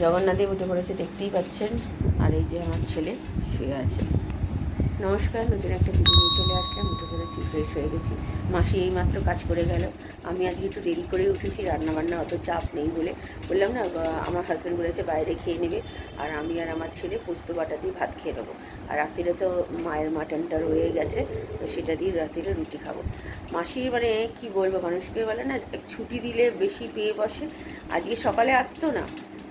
জগন্নাথদেব উঠে পড়েছে, দেখতেই পাচ্ছেন। আর এই যে আমার ছেলে শুয়ে আছে। নমস্কার, নতুন একটা ভিডিও নিয়ে চলে আসলাম। উঠে পড়েছি, ফ্রেশ হয়ে গেছি। মাসি এইমাত্র কাজ করে গেল। আমি আজকে একটু দেরি করেই উঠেছি, রান্নাবান্না অত চাপ নেই বলে। বললাম না, আমার হাজব্যান্ড বলেছে বাইরে খেয়ে নেবে, আর আমি আর আমার ছেলে পোস্ত বাটা দিয়ে ভাত খেয়ে নেবো। আর রাত্রিরে তো মায়ের মাটনটা রয়ে গেছে, তো সেটা দিয়ে রাত্রিরে রুটি খাবো। মাসি মানে কি বলবো, মানুষকে বলে না ছুটি দিলে বেশি পেয়ে বসে। আজকে সকালে আসতো না,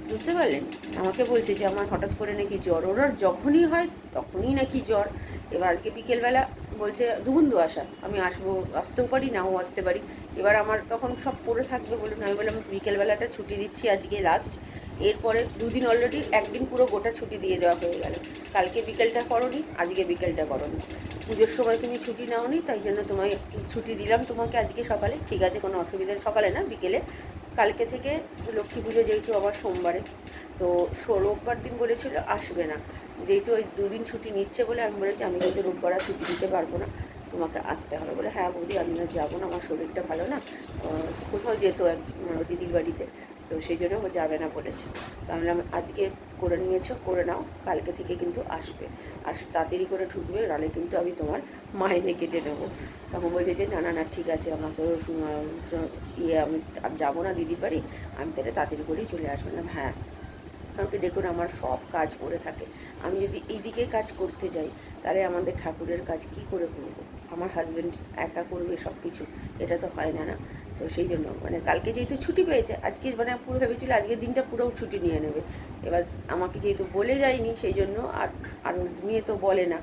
বুঝতে পারলেন? আমাকে বলছে যে আমার হঠাৎ করে নাকি জ্বর, ওর যখনই হয় তখনই নাকি জ্বর। এবার আজকে বিকেলবেলা বলছে দুবন্ধু আসা, আমি আসতেও পারি, নাও আসতে পারি। এবার আমার তখন সব পড়ে থাকবে বলুন, আমি বললাম বিকেলবেলাটা ছুটি দিচ্ছি আজকে লাস্ট। এরপরে দুদিন অলরেডি একদিন পুরো গোটা ছুটি দিয়ে দেওয়া হয়ে গেল। কালকে বিকেলটা করোনি, আজকে বিকেলটা করোনি। পুজোর সময় তুমি ছুটি নাওনি, তাই জন্য তোমায় ছুটি দিলাম তোমাকে আজকে সকালে। ঠিক আছে, কোনো অসুবিধা, সকালে না বিকেলে। কালকে থেকে লক্ষ্মী পুজো যেহেতু আবার সোমবারে, তো রোববার দিন বলেছিল আসবে না, যেহেতু ওই দুদিন ছুটি নিচ্ছে বলে আমি বলেছি আমি কিন্তু রোববার আর ছুটি দিতে পারবো না, তোমাকে আসতে হবে। বলে হ্যাঁ বৌদি, আমি না যাবো না, আমার শরীরটা ভালো না, কোথাও যেত এক দিদির বাড়িতে, তো সেই জন্য ও যাবে না বলেছে। তাহলে আমি আজকে করে নিয়েছো, করে নাও, কালকে থেকে কিন্তু আসবে। আর তাড়াতাড়ি করে ঢুকবে, নাহলে কিন্তু আমি তোমার মাইনে কেটে নেবো। তখন বলছে যে না না না ঠিক আছে, আমার তো আমি যাবো না দিদির বাড়ি, আমি তাহলে তাড়াতাড়ি করেই চলে আসবো। না হ্যাঁ, কারণ কি দেখুন, আমার সব কাজ পড়ে থাকে। আমি যদি এইদিকে কাজ করতে যাই, তাহলে আমাদের ঠাকুরের কাজ কি করে করব? আমার হাজব্যান্ড একা করবে সব কিছু, এটা তো হয় না না। তো সেই জন্য মানে কালকে যেহেতু ছুটি পেয়েছে, আজকে মানে পুরো ভেবেছিল আজকের দিনটা পুরো ছুটি নিয়ে নেবে। এবার আমাকে যেহেতু বলে যায়নি, সেই জন্য আর মেয়ে তো বলে না,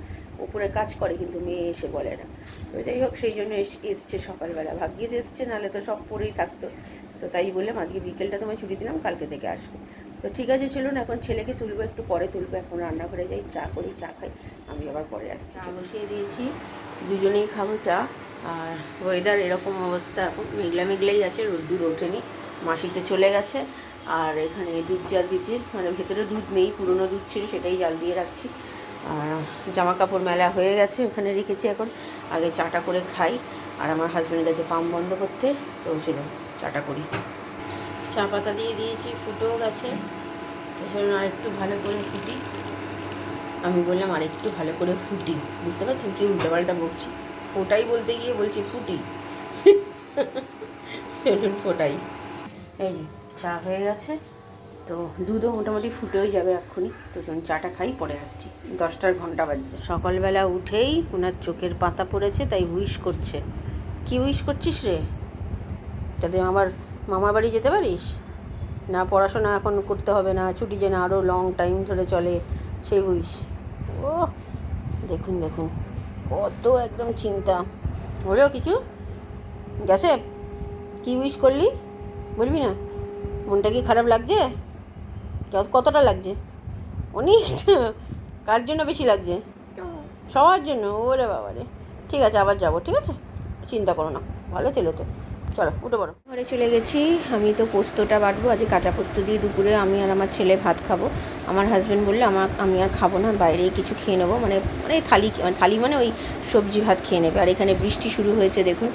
উপরে কাজ করে কিন্তু মেয়ে এসে বলে না। তো যাই হোক, সেই জন্য এসছে সকালবেলা, ভাগ্যিস এসছে, নাহলে তো সব পড়েই থাকতো। তো তাই বললাম আজকে বিকেলটা তোমায় ছুটি দিলাম, কালকে থেকে আসবে। তো ঠিক আছে, চলুন এখন ছেলেকে তুলবো, একটু পরে তুলবো। এখন রান্নাঘরে যাই, চা করি, চা খাই, আমি আবার পরে আসছি। চা বসিয়ে দিয়েছি, দুজনেই খাবো চা। আর ওয়েদার এরকম অবস্থা, এখন মেঘলা মেঘলাই আছে, রোদ্দুর ওঠেনি। মাসিতে চলে গেছে। আর এখানে দুধ জাল দিচ্ছি, মানে ভেতরে দুধ নেই, পুরনো দুধ ছিল, সেটাই জাল দিয়ে রাখছি। আর জামা কাপড় মেলা হয়ে গেছে, ওখানে রেখেছি। এখন আগে চাটা করে খাই। আর আমার হাজব্যান্ড গেছে পাম্প বন্ধ করতে, তো ছিল চাটা করি। চা পাতা দিয়ে দিয়েছি, ফুটেও গেছে। তো চলুন আর একটু ভালো করে ফুটি। আমি বললাম আর একটু ভালো করে ফুটি, বুঝতে পারছেন কি উল্টোপাল্টা বকছি। ফোটাই বলতে গিয়ে বলছি ফুটি। চলুন ফোটাই। এই যে চা হয়ে গেছে, তো দুধও মোটামুটি ফুটেই যাবে এক্ষুনি। তো চলুন চাটা খাই, পরে আসছি। 10টার ঘন্টা বাজছে। সকালবেলা উঠেই ওনার চোখের পাতা পড়েছে, তাই উইশ করছে। কি উইশ করছিস রে? যাতে আমার মামার বাড়ি যেতে পারিস, না পড়াশোনা এখন করতে হবে না, ছুটি যেন আরও লং টাইম ধরে চলে, সেই উইশ। ও দেখুন দেখুন, কত একদম চিন্তা। হলেও কিছু গেছে? কী উইশ করলি বলবি না? মনটা কি খারাপ লাগছে? কতটা লাগছে? অনেক? কার জন্য বেশি লাগছে? সবার জন্য? ওরে বাবা রে। ঠিক আছে, আবার যাবো, ঠিক আছে, চিন্তা করো না, ভালো ছিল তো। চলো উঠে পড়ো। ঘরে চলে গেছি। আমি তো পোস্তটা বাটবো, আজকে কাঁচা পোস্ত দিয়ে দুপুরে আমি আর আমার ছেলে ভাত খাবো। আমার হাজব্যান্ড বললে আমি আর খাবো না, বাইরেই কিছু খেয়ে নেবো, মানে মানে থালি মানে ওই সবজি ভাত খেয়ে নেবে। আর এখানে বৃষ্টি শুরু হয়েছে দেখুন,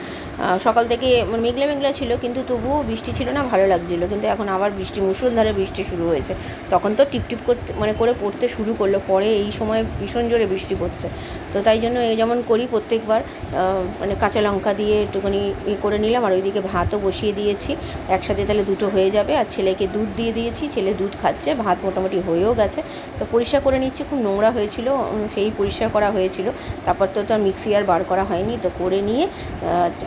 সকাল থেকে মানে মেঘলা মেঘলা ছিল, কিন্তু তবুও বৃষ্টি ছিল না, ভালো লাগছিলো। কিন্তু এখন আবার বৃষ্টি, মুষলধারে বৃষ্টি শুরু হয়েছে। তখন তো টিপটিপ করতে মানে করে পড়তে শুরু করলো, পরে এই সময় ভীষণ জোরে বৃষ্টি পড়ছে। তো তাই জন্য এই যেমন করি প্রত্যেকবার, মানে কাঁচা লঙ্কা দিয়ে একটুখানি করে নিলাম। আর ওইদিকে ভাতও বসিয়ে দিয়েছি, একসাথে তাহলে দুটো হয়ে যাবে। আর ছেলেকে দুধ দিয়ে দিয়েছি, ছেলে দুধ খাচ্ছে, ভাত মোটামুটি হয়েও গেছে। তো পরিষ্কার করে নিচ্ছি, খুব নোংরা হয়েছিল, সেই পরিষ্কার করা হয়েছিল। তারপর তো আর মিক্সি আর বার করা হয়নি, তো করে নিয়ে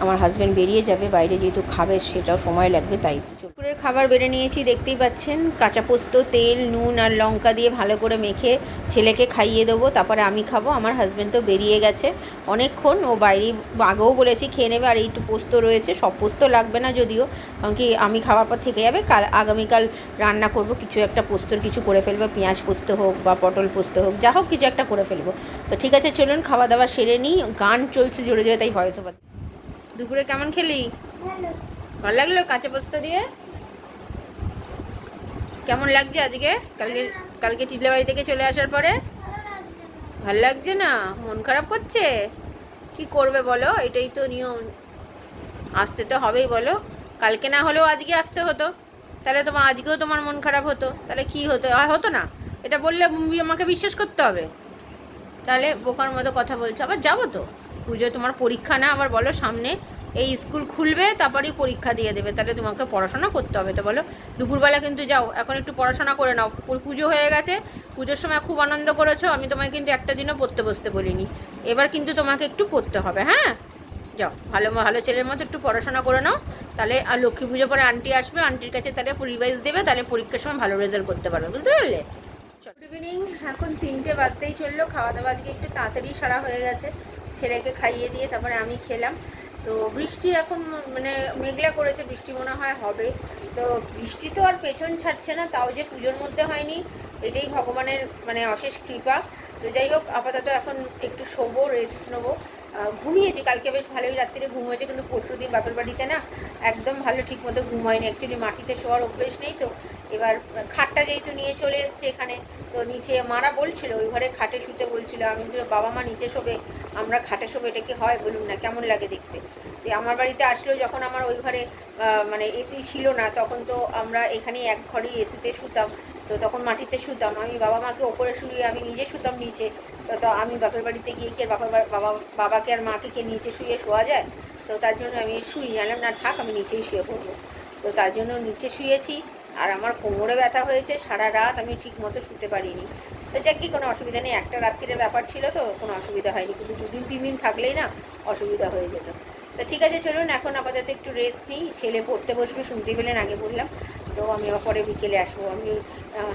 আমার হাজব্যান্ড বেরিয়ে যাবে বাইরে, যেহেতু খাবে সেটাও সময় লাগবে, তাই দুপুরের খাবার বেড়ে নিয়েছি, দেখতেই পাচ্ছেন। কাঁচা পোস্ত, তেল, নুন আর লঙ্কা দিয়ে ভালো করে মেখে ছেলেকে খাইয়ে দেবো, তারপরে আমি খাবো। আমার হাজব্যান্ড তো বেরিয়ে গেছে অনেকক্ষণ, ও বাইরে আগেও বলেছি খেয়ে নেবে। আর এইটু পোস্ত রয়েছে, সব পোস্ত লাগবে না যদিও, কারণ কি আমি খাওয়ার পর থেকে যাবে। আগামীকাল রান্না করব, কিছু একটা পোস্তর কিছু করে ফেলবো, পেঁয়াজ পোস্ত হোক বা পটল পোস্ত হোক, যা হোক কিছু একটা করে ফেলবো। তো ঠিক আছে, চলুন খাওয়া দাওয়া সেরে নিই। গান চলছে জোরে জোরে, তাই ভয়েস ওভার। দুপুরে কেমন খেলি? ভালো লাগলো কাঁচা পোস্ত দিয়ে? কেমন লাগছে আজকে? কালকে টিটলা বাড়ি থেকে চলে আসার পরে ভাল লাগছে না? মন খারাপ করছে? কি করবে বলো, এটাই তো নিয়ম, আসতে তো হবেই বলো। কালকে না হলেও আজকে আসতে হতো, তাহলে তোমার আজকেও তোমার মন খারাপ হতো, তাহলে কি হতো? হতো না? এটা বললে আমাকে বিশ্বাস করতে হবে? তাহলে বোকার মতো কথা বলছো। আবার যাবো তো পুজো, তোমার পরীক্ষা না আবার বলো সামনে এই স্কুল খুলবে তারপরেই পরীক্ষা দিয়ে দেবে, তাহলে তোমাকে পড়াশোনা করতে হবে তো বলো। দুপুরবেলা কিন্তু যাও, এখন একটু পড়াশোনা করে নাও, পুজো হয়ে গেছে, পুজোর সময় খুব আনন্দ করেছো, আমি তোমায় কিন্তু একটা দিনও পড়তে বসতে বলিনি, এবার কিন্তু তোমাকে একটু পড়তে হবে। হ্যাঁ, যাও, ভালো ভালো ছেলের মতো একটু পড়াশোনা করে নাও, তাহলে আর লক্ষ্মী পুজো পরে আন্টি আসবে, আন্টির কাছে তাহলে রিভাইজ দেবে, তাহলে পরীক্ষার সময় ভালো রেজাল্ট করতে পারবে, বুঝতে পারলে? গুড ইভিনিং, এখন 3টে বাজতেই চললো। খাওয়া দাওয়া আজকে একটু তাড়াতাড়ি সারা হয়ে গেছে, ছেলেকে খাইয়ে দিয়ে তারপরে আমি খেলাম। তো বৃষ্টি এখন মানে মেঘলা করেছে, বৃষ্টি মনে হয় হবে। তো বৃষ্টি তো আর পেছন ছাড়ছে না, তাও যে পুজোর মধ্যে হয়নি এটাই ভগবানের মানে অশেষ কৃপা। তো যাই হোক, আপাতত এখন একটু শোবো, রেস্ট নেবো। ঘুমিয়েছি কালকে, বেশ ভালোই রাত্রিরে ঘুম হয়েছে, কিন্তু পরশু দিন বাপের বাড়িতে না একদম ভালো ঠিক মতো ঘুম হয়নি। অ্যাকচুয়ালি মাটিতে শোয়ার অভ্যেস নেই, তো এবার খাটটা যেহেতু নিয়ে চলে এসছে এখানে, তো নিচে মারা বলছিল ওই ঘরে খাটে শুতে বলছিল। আমি তো বাবা মা নিচে শোবে, আমরা খাটে শোবে, এটা কি হয় বলুন না, কেমন লাগে দেখতে? তো আমার বাড়িতে আসলেও যখন আমার ওই ঘরে মানে এসি ছিল না, তখন তো আমরা এখানেই এক ঘরেই এসিতে শুতাম, তো তখন মাটিতে শুতাম। আমি বাবা মাকে ওপরে শুয়ে আমি নিজে শুতাম নিচে। তো আমি বাপের বাড়িতে গিয়ে কি আর বাবাকে আর মাকে কে নিচে শুয়ে শোয়া যায়? তো তার জন্য আমি শুই, জানলাম না থাক আমি নিচেই শুয়ে পড়বো। তো তার জন্য নিচে শুয়েছি, আর আমার কোমরে ব্যথা হয়েছে, সারা রাত আমি ঠিক মতো শুতে পারিনি। তো যাক, কি কোনো অসুবিধা নেই, একটা রাত্রির ব্যাপার ছিল, তো কোনো অসুবিধা হয়নি, কিন্তু 2-3 দিন থাকলেই না অসুবিধা হয়ে যেত। তো ঠিক আছে, চলুন এখন আপাতত একটু রেস্ট নিই, ছেলে পড়তে বসবে, শুনতেই পেলেন আগে বললাম। তো আমি আবার পরে বিকেলে আসবো, আমি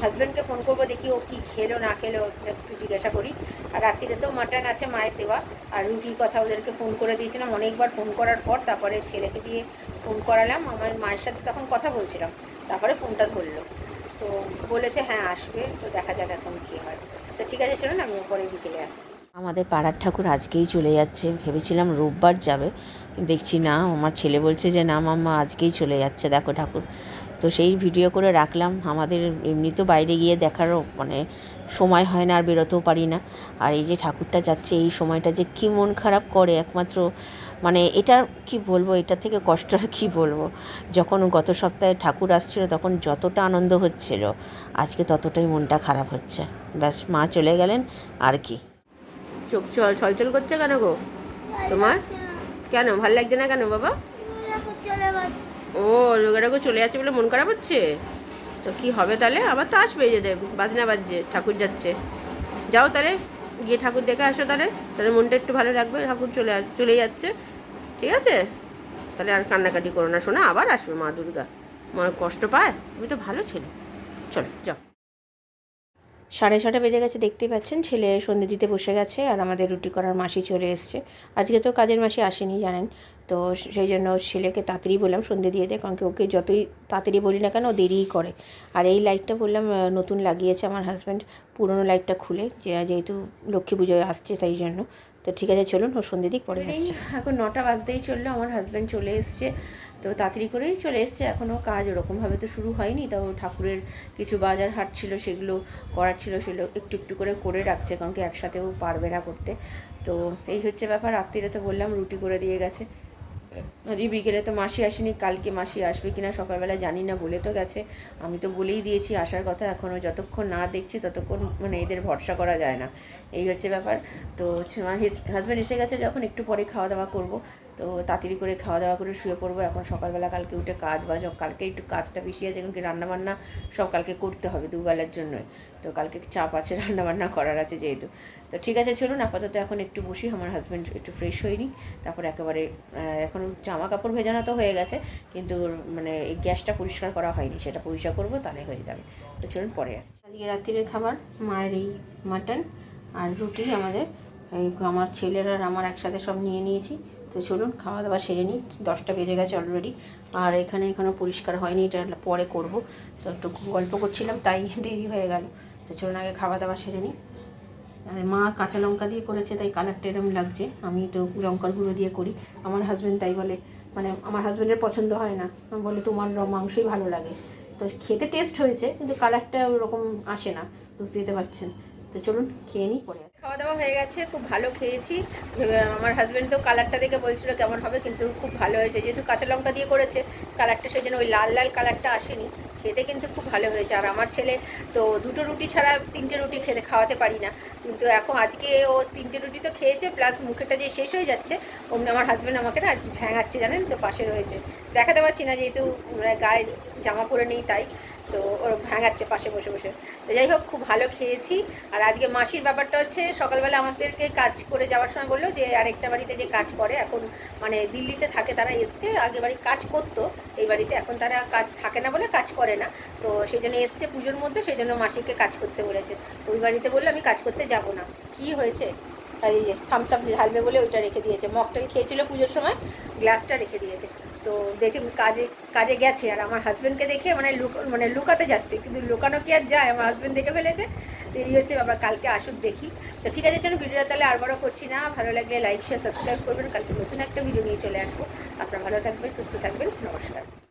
হাজব্যান্ডকে ফোন করবো, দেখি ও কী খেলো না খেলো একটু জিজ্ঞাসা করি। আর রাত্রিতে তো মাটন আছে মায়ের দেওয়া, আর রুটির কথা ওদেরকে ফোন করে দিয়েছিলাম, অনেকবার ফোন করার পর তারপরে ছেলেকে দিয়ে ফোন করালাম, আমার মায়ের সাথে তখন কথা বলছিলাম, তারপরে ফোনটা ধরলো, তো বলেছে হ্যাঁ আসবে, তো দেখা যাক এখন কী হয়। তো ঠিক আছে, চলুন আমি পরে বিকেলে আসছি। আমাদের পাড়ার ঠাকুর আজকেই চলে যাচ্ছে, ভেবেছিলাম রোববার যাবে, দেখছি না, আমার ছেলে বলছে যে না মাম্মা আজকেই চলে যাচ্ছে, দেখো ঠাকুর। তো সেই ভিডিও করে রাখলাম, আমাদের এমনি তো বাইরে গিয়ে দেখারও মানে সময় হয় না, আর বেরোতেও পারি না, আর এই যে ঠাকুরটা যাচ্ছে এই সময়টা যে কী মন খারাপ করে একমাত্র, মানে এটা কি বলবো, এটা থেকে কষ্ট আর কী বলবো। যখন গত সপ্তাহে ঠাকুর আসছিল তখন যতটা আনন্দ হচ্ছিল, আজকে ততটাই মনটা খারাপ হচ্ছে। ব্যাস, মা চলে গেলেন আর কি। চোখ ছলছল করছে কেন গো তোমার? কেন ভাল লাগছে না কেন বাবা? ও, লোকেরাকে চলে যাচ্ছে বলে মন খারাপ হচ্ছে? তো কি হবে তাহলে, আবার তো আসবে, যে বাজনা বাজছে, ঠাকুর যাচ্ছে, যাও তাহলে গিয়ে ঠাকুর দেখে আসো, তাহলে তাহলে মনটা একটু ভালো লাগবে, ঠাকুর চলে যাচ্ছে, ঠিক আছে? তাহলে আর কান্নাকাটি করো না শোনা, আবার আসবে মা দুর্গা, মনে কষ্ট পায়, তুমি তো ভালো ছেলে, চলো যাও। 6:30 বেজে গেছে, দেখতেই পাচ্ছেন, ছেলে সন্ধে দিতে বসে গেছে, আর আমাদের রুটি করার মাসি চলে এসছে। আজকে তো কাজের মাসি আসেনি জানেন, তো সেই জন্য ছেলেকে তাড়াতাড়ি বললাম সন্ধে দিয়ে দে, কারণ কি ওকে যতই তাড়াতাড়ি বলি না কেন ও দেরিই করে। আর এই লাইটটা বললাম নতুন লাগিয়েছে আমার হাজব্যান্ড, পুরনো লাইটটা খুলে, যেহেতু লক্ষ্মী পুজোয় আসছে সেই জন্য। তো ঠিক আছে, চলুন, ও সন্ধে দিক পরে আসছে। এখন 9টা বাজতেই চললো, আমার হাজব্যান্ড চলে এসছে, তো তাড়াতাড়ি করেই চলে এসছে, এখনও কাজ ওরকমভাবে তো শুরু হয়নি, তাও ঠাকুরের কিছু বাজার হাট ছিল সেগুলো করার ছিল, সেগুলো একটু একটু করে রাখছে, কারণ কি একসাথেও পারবে না করতে। তো এই হচ্ছে ব্যাপার। রাত্রিরে তো বললাম রুটি করে দিয়ে গেছে, আজকে বিকেলে তো মাসি আসেনি, কালকে মাসি আসবে কিনা সকালবেলা জানি না, বলে তো গেছে, আমি তো বলেই দিয়েছি আসার কথা, এখনও যতক্ষণ না দেখছি ততক্ষণ মানে এদের ভরসা করা যায় না, এই হচ্ছে ব্যাপার। তো হাজব্যান্ড এসে গেছে যখন, একটু পরে খাওয়া দাওয়া করবো, তো তাড়াতাড়ি করে খাওয়া দাওয়া করে শুয়ে পড়বো। এখন সকালবেলা কালকে উঠে কাজ বাজ, কালকে একটু কাজটা বেশি আছে, কারণ কি রান্নাবান্না সব কালকে করতে হবে দুবেলার জন্যই, তো কালকে চাপ আছে, রান্নাবান্না করার আছে যেহেতু। তো ঠিক আছে, চলুন আপাতত এখন একটু বসি, আমার হাজব্যান্ড একটু ফ্রেশ হয়নি, তারপর একেবারে এখন জামা কাপড় ভেজানো তো হয়ে গেছে, কিন্তু মানে এই গ্যাসটা পরিষ্কার করা হয়নি, সেটা পরিষ্কার করবো, তাহলে হয়ে যাবে। তো চলুন পরে আসছি। আজকে রাত্রির খাবার মায়ের এই মাটন আর রুটি, আমাদের এই আমার ছেলের আর আমার একসাথে সব নিয়ে নিয়েছি। তো চলুন খাওয়া দাওয়া সেরে নিই, 10টা বেজে গেছে অলরেডি, আর এখনও পরিষ্কার হয়নি, এটা পরে করব। তো একটু গল্প করছিলাম তাই দেরি হয়ে গেল। তো চলুন আগে খাওয়া দাওয়া সেরে নিই। মা কাঁচা লঙ্কা দিয়ে করেছে তাই কালারটা এরম লাগছে, আমি তো লঙ্কার গুঁড়ো দিয়ে করি। আমার হাজব্যান্ড তাই বলে, মানে আমার হাজব্যান্ডের পছন্দ হয় না, বলে তোমার মাংসই ভালো লাগে। তো খেতে টেস্ট হয়েছে, কিন্তু কালারটা ওরকম আসে না, বুঝতে পারছেন। তো চলুন খেয়ে নিই, পরে খাওয়া দাওয়া হয়ে গেছে, খুব ভালো খেয়েছি। আমার হাজব্যান্ড তো কালারটা দেখে বলছিল কেমন হবে, কিন্তু খুব ভালো হয়েছে, যেহেতু কাঁচা লঙ্কা দিয়ে করেছে কালারটা, সেই জন্য ওই লাল লাল কালারটা আসেনি, খেতে কিন্তু খুব ভালো হয়েছে। আর আমার ছেলে তো 2টো রুটি ছাড়া 3টে রুটি খাওয়াতে পারি না, কিন্তু এখন আজকে ও 3টে রুটি তো খেয়েছে, প্লাস মুখেটা যে শেষ হয়ে যাচ্ছে অমনি আমার হাজব্যান্ড আমাকে না ভ্যাঙাচ্ছে, জানেন তো, পাশে রয়েছে, দেখাতে পারছি না যেহেতু গায়ে জামা পরে নেই তাই, তো ওর ভ্যাঙাচ্ছে পাশে বসে বসে। তো যাই হোক, খুব ভালো খেয়েছি। আর আজকে মাসির ব্যাপারটা হচ্ছে, সকালবেলা আমাদেরকে কাজ করে যাওয়ার সময় বললো যে আরেকটা বাড়িতে যে কাজ করে, এখন মানে দিল্লিতে থাকে তারা, এসছে, আগে বাড়ি কাজ করতো এই বাড়িতে, এখন তারা কাজ থাকে না বলে কাজ করে না, তো সেই জন্য এসছে পুজোর মধ্যে, সেই জন্য মাসিকে কাজ করতে বলেছে। ওই বাড়িতে বললো আমি কাজ করতে যাব না। কি হয়েছে, আর এই যে থামস আপ ঢালবে বলে ওইটা রেখে দিয়েছে, মগটাকে খেয়েছিল পুজোর সময়, গ্লাসটা রেখে দিয়েছে। তো দেখে কাজে গেছে, আর আমার হাজব্যান্ডকে দেখে মানে লুকাতে যাচ্ছে, কিন্তু লুকানো কি আর যায়, আমার হাজব্যান্ড দেখে ফেলেছে। তো এই হচ্ছে ব্যাপার, কালকে আসুক দেখি। তো ঠিক আছে, চলুন ভিডিওটা তাহলে আর বড় করছি না, ভালো লাগলে লাইক শেয়ার সাবস্ক্রাইব করবেন, কালকে নতুন একটা ভিডিও নিয়ে চলে আসবো। আপনারা ভালো থাকবেন, সুস্থ থাকবেন, নমস্কার।